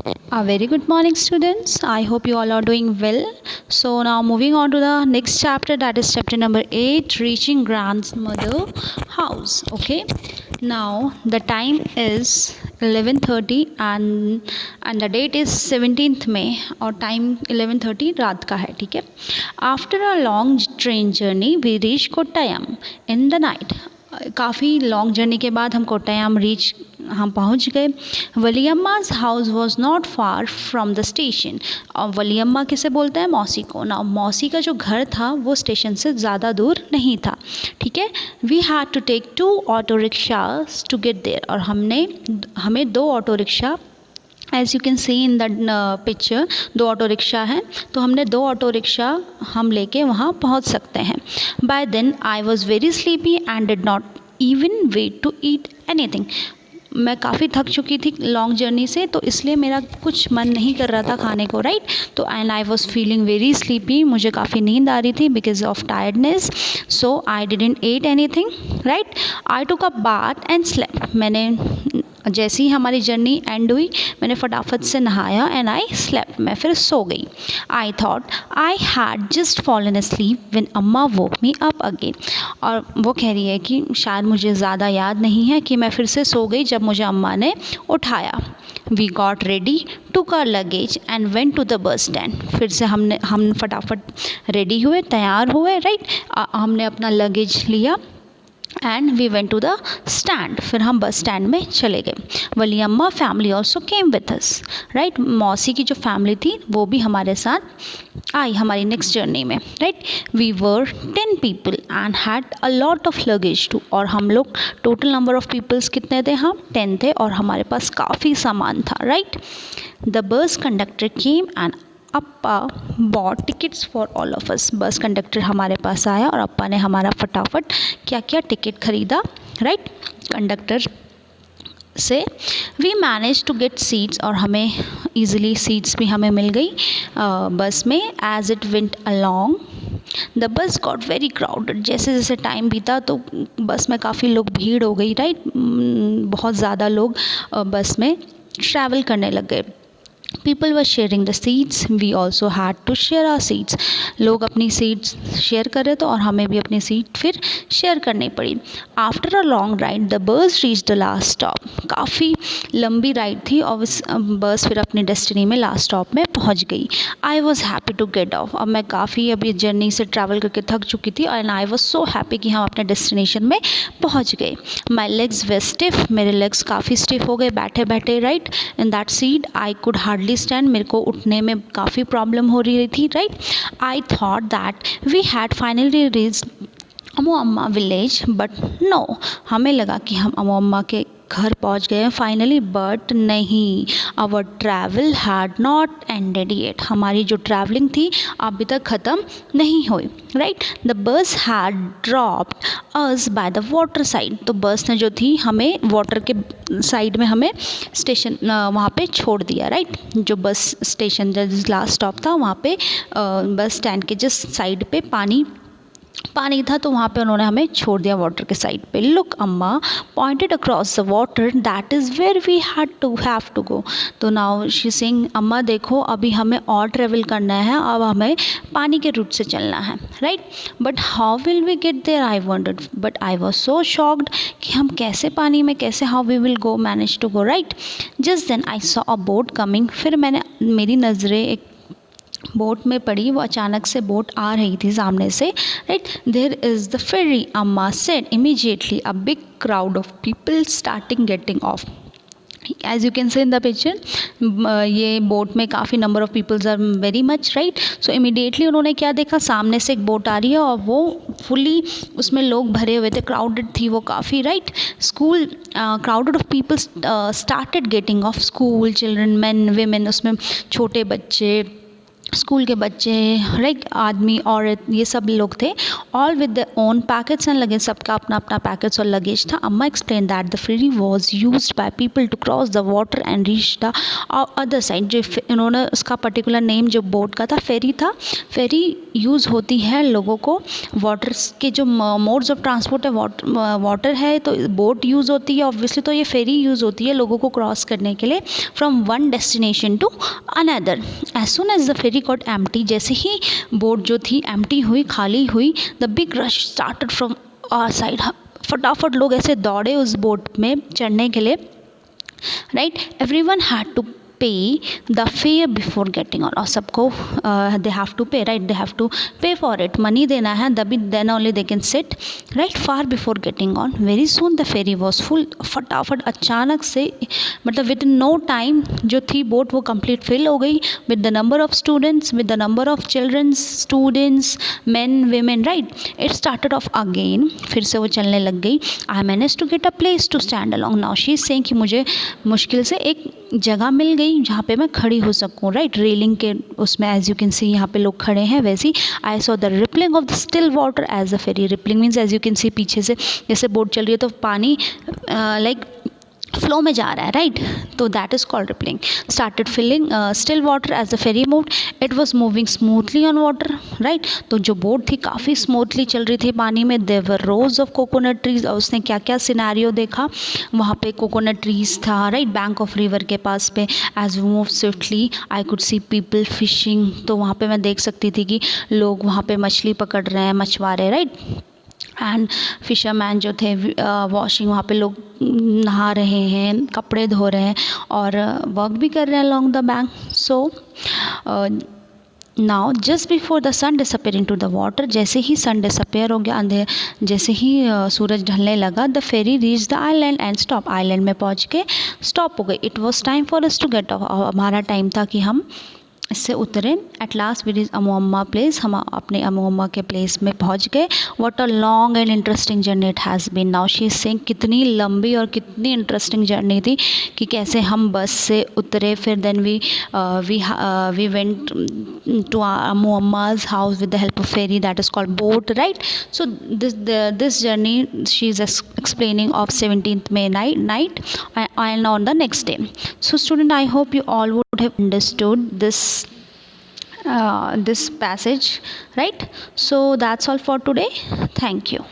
A very good morning, students. I hope you all are doing well. So, now moving on to the next chapter, that is chapter number 8, reaching grandmother house. Okay, now the time is 11:30 and the date is 17th May और time 11:30 रात का है. ठीक है. After a long train journey, we reached Kottayam in the night. काफ़ी long journey के बाद हम कोट्टायाम हम पहुंच गए. Valiamma's house was not far from the station. और वलियम्मा किसे बोलते हैं? मौसी को ना. मौसी का जो घर था वो स्टेशन से ज़्यादा दूर नहीं था. ठीक है. We had to take 2 auto rickshaws to get there. और हमें 2 auto rickshaw, as you can see in the picture, 2 auto rickshaw हैं. तो हमने 2 ऑटो रिक्शा हम लेके वहाँ पहुँच सकते हैं. By then I was very sleepy and did not even wait to eat anything. मैं काफ़ी थक चुकी थी लॉन्ग जर्नी से, तो इसलिए मेरा कुछ मन नहीं कर रहा था खाने को. राइट. तो and I was feeling very sleepy. मुझे काफ़ी नींद आ रही थी because of tiredness. So I didn't eat anything. Right. I took a bath and slept. मैंने जैसे ही हमारी जर्नी एंड हुई मैंने फटाफट से नहाया एंड आई स्लेप्ट. मैं फिर सो गई. I thought I had just fallen asleep when अम्मा वोक मी अप अगेन. और वो कह रही है कि शायद मुझे ज़्यादा याद नहीं है कि मैं फिर से सो गई जब मुझे अम्मा ने उठाया. We got ready, took our luggage and went to the bus stand. फिर से हम फटाफट रेडी हुए, तैयार हुए. राइट. हमने अपना लगेज लिया and we went to the stand. फिर हम बस स्टैंड में चले गए. Valiamma family also came with us. Right. मौसी की जो फैमिली थी वो भी हमारे साथ आई हमारी नेक्स्ट जर्नी में. Right. We were 10 people and had a lot of luggage too. और हम लोग टोटल नंबर ऑफ पीपल्स कितने थे? हम 10 थे और हमारे पास काफ़ी सामान था. Right. The bus conductor came and अप्पा bought tickets for all of us. Bus conductor हमारे पास आया और अप्पा ने हमारा फटाफट क्या क्या टिकट ख़रीदा. राइट. कंडक्टर से we manage to get seats. और हमें ईज़िली सीट्स भी हमें मिल गई बस में. As it went along the bus got very crowded. जैसे जैसे टाइम बीता तो बस में काफ़ी लोग भीड़ हो गई. राइट. बहुत ज़्यादा लोग बस में ट्रैवल करने लग गए. People were sharing the seats. We also had to share our seats. लोग अपनी सीट्स शेयर कर रहे थे और हमें भी अपनी सीट फिर शेयर करनी पड़ी. After a long ride the bus reach the last stop. काफ़ी लंबी राइड थी और बस फिर अपनी डेस्टिनी में लास्ट स्टॉप में पहुंच गई. I was happy to get off. अब मैं काफ़ी अभी जर्नी से ट्रैवल करके थक चुकी थी and I was so happy कि हम अपने डेस्टिनेशन में पहुँच गए. My legs were stiff. मेरे लेग्स काफ़ी स्टिफ हो गए बैठे बैठे. Right. In that seat I could hardly stand. मेरे को उठने में काफ़ी प्रॉब्लम हो रही थी. Right. I thought that we had finally reached Ammomma village but no. हमें लगा कि हम अमोअम्मा के घर पहुंच गए हैं फाइनली, बट नहीं. Our travel had not ended yet. हमारी जो ट्रैवलिंग थी अभी तक ख़त्म नहीं हुई. Right. The bus had dropped us by the water side. तो बस ने जो थी हमें वाटर के साइड में हमें स्टेशन वहाँ पे छोड़ दिया. राइट. जो बस स्टेशन जो लास्ट स्टॉप था वहाँ पे बस स्टैंड के जस्ट साइड पे पानी था, तो वहाँ पे उन्होंने हमें छोड़ दिया वाटर के साइड पे. लुक अम्मा pointed across the water that is where we have to go. तो नाउ शी सेइंग अम्मा देखो अभी हमें और ट्रेवल करना है, अब हमें पानी के रूट से चलना है. Right. But how will we get there I wondered. But I was so shocked कि हम कैसे पानी में कैसे how we will go manage to go. Right. Just then I saw a boat coming. फिर मेरी नज़रें एक बोट में पड़ी. वो अचानक से बोट आ रही थी सामने से. Right. There is the ferry अम्मा said. Immediately a big crowd of people starting getting off. As you can see in the picture ये बोट में काफ़ी number of peoples are very much. Right. So immediately उन्होंने क्या देखा, सामने से एक बोट आ रही है और वो फुली उसमें लोग भरे हुए थे, क्राउडेड थी वो काफ़ी. Right. School crowded of people started getting off. School children, man, women, उसमें छोटे बच्चे स्कूल के बच्चे, राइट, आदमी औरत, ये सब लोग थे, all with the own packets and luggage, सबका अपना अपना पैकेट्स और लगेज था. अम्मा explain that the ferry was use by people to cross the water and reach the other side. जो इन्होंने उसका पर्टिकुलर नेम जो बोट का था फेरी था. फेरी यूज़ होती है लोगों को, वाटर के जो मोड्स ऑफ ट्रांसपोर्ट है, वाटर है तो बोट यूज़ होती है ऑब्वियसली, तो ये फेरी यूज़ होती है लोगों को क्रॉस करने के लिए from one destination to another. As soon as the ferry got empty, जैसे ही बोट जो थी एम्प्टी हुई, खाली हुई, the big rush started from our side. फटाफट लोग ऐसे दौड़े उस बोट में चढ़ने के लिए, right. Everyone had to pay the fare before getting on, और सबको they have to pay, right, they have to pay for it, money देना है, तभी then only they can sit, right, far before getting on. Very soon the ferry was full. फटाफट अचानक से, मतलब with in no time जो थी boat वो कंप्लीट फिल हो गई with the number of students, with the number of childrens, students, man, women, right. It started off again, फिर से वो चलने लग गई. I manage to get a place to stand along. Now she is saying कि मुझे मुश्किल से एक जगह मिल गई जहाँ पे मैं खड़ी हो सकूँ, राइट, रेलिंग के उसमें. एज यू कैन सी यहाँ पे लोग खड़े हैं. वैसी I saw the rippling of the still water as a ferry. Rippling means as you can see पीछे से जैसे बोट चल रही है तो पानी लाइक फ्लो में जा रहा है, राइट, तो that is called rippling. Started filling still water as the ferry moved. It was moving smoothly on water, right. तो जो बोट थी काफ़ी स्मूथली चल रही थी पानी में. There were rows of coconut trees. और उसने क्या क्या सिनेरियो देखा, वहाँ पे कोकोनट ट्रीज था, राइट, बैंक ऑफ रिवर के पास पे. As we move swiftly I could see people fishing. तो वहाँ पे मैं देख सकती थी कि लोग वहाँ पे मछली पकड़ रहे हैं, मछुआरे, राइट. एंड फिशरमैन जो थे वॉशिंग, वहाँ पे लोग नहा रहे हैं, कपड़े धो रहे हैं और वर्क भी कर रहे हैं along the bank. So now just before the sun disappear into the water, जैसे ही सन डिसअपेयर हो गया, अंधेर, जैसे ही सूरज ढलने लगा, the ferry reach the island and stop. Island में पहुँच के स्टॉप हो गई. It was time for us to get off. हमारा टाइम था कि हम इससे उतरे. At last we reach Ammomma place. हम अपने अमोम्मा के प्लेस में पहुंच गए. What a long and interesting journey it has been. Now she is saying कितनी लंबी और कितनी इंटरेस्टिंग जर्नी थी कि कैसे हम बस से उतरे, फिर then we went to Ammomma's house with the help of ferry that is called boat, right. So this journey she is explaining of 17th May night and on the next day. So student, I hope you all would have understood this passage, right. So that's all for today. Thank you.